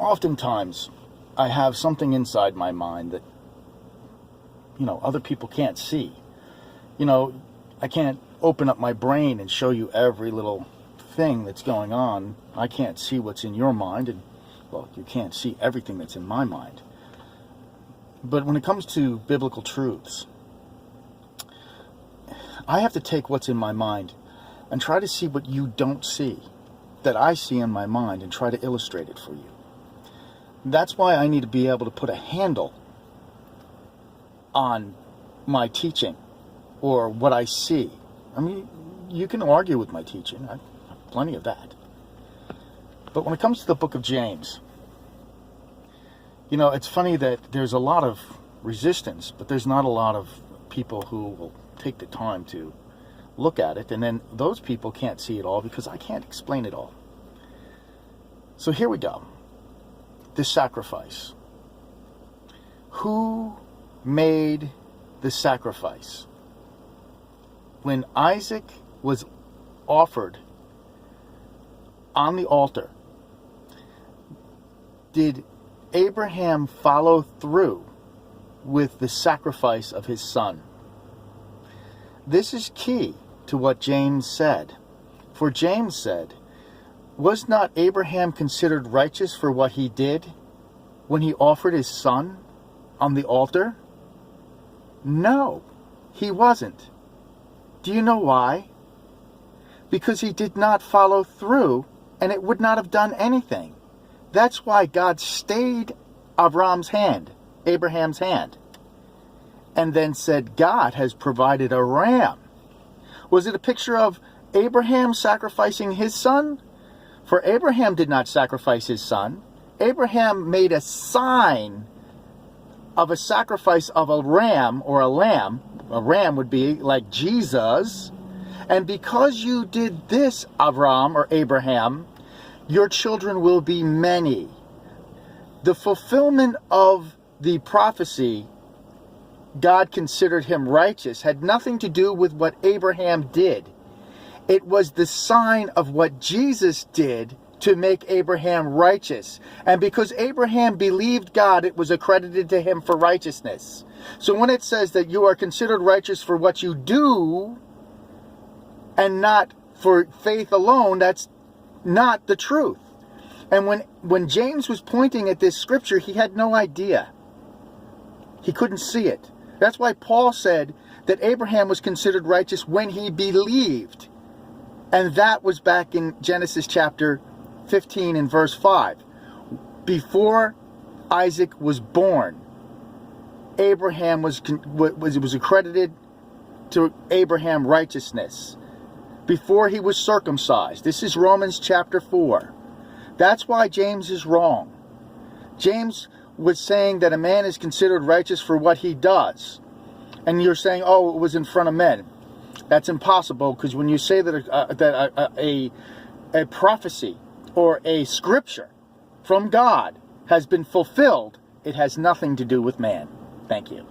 oftentimes I have something inside my mind that, other people can't see. I can't open up my brain and show you every little thing that's going on. I can't see what's in your mind, and, well, you can't see everything that's in my mind. But when it comes to biblical truths, I have to take what's in my mind and try to see what you don't see, that I see in my mind, and try to illustrate it for you. That's why I need to be able to put a handle on my teaching or what I see. I mean, you can argue with my teaching. I have plenty of that. But when it comes to the book of James, it's funny that there's a lot of resistance, but there's not a lot of people who will take the time to look at it. And then those people can't see it all because I can't explain it all. So here we go. This sacrifice. Who made the sacrifice? When Isaac was offered on the altar, did Abraham follow through with the sacrifice of his son? This is key to what James said. For James said, was not Abraham considered righteous for what he did when he offered his son on the altar? No, he wasn't. Do you know why? Because he did not follow through, and it would not have done anything. That's why God stayed Abraham's hand, and then said, God has provided a ram. Was it a picture of Abraham sacrificing his son? For Abraham did not sacrifice his son. Abraham made a sign of a sacrifice of a ram or a lamb. A ram would be like Jesus. And because you did this, Avram or Abraham, your children will be many. The fulfillment of the prophecy, God considered him righteous, had nothing to do with what Abraham did. It was the sign of what Jesus did to make Abraham righteous. And because Abraham believed God, it was accredited to him for righteousness. So when it says that you are considered righteous for what you do and not for faith alone, that's not the truth. And when James was pointing at this scripture, he had no idea. He couldn't see it. That's why Paul said that Abraham was considered righteous when he believed. And that was back in Genesis chapter 15 and verse 5. Before Isaac was born, Abraham was accredited to Abraham righteousness. Before he was circumcised. This is Romans chapter 4. That's why James is wrong. James was saying that a man is considered righteous for what he does. And you're saying, oh, it was in front of men. That's impossible, because when you say that a prophecy or a scripture from God has been fulfilled, it has nothing to do with man. Thank you.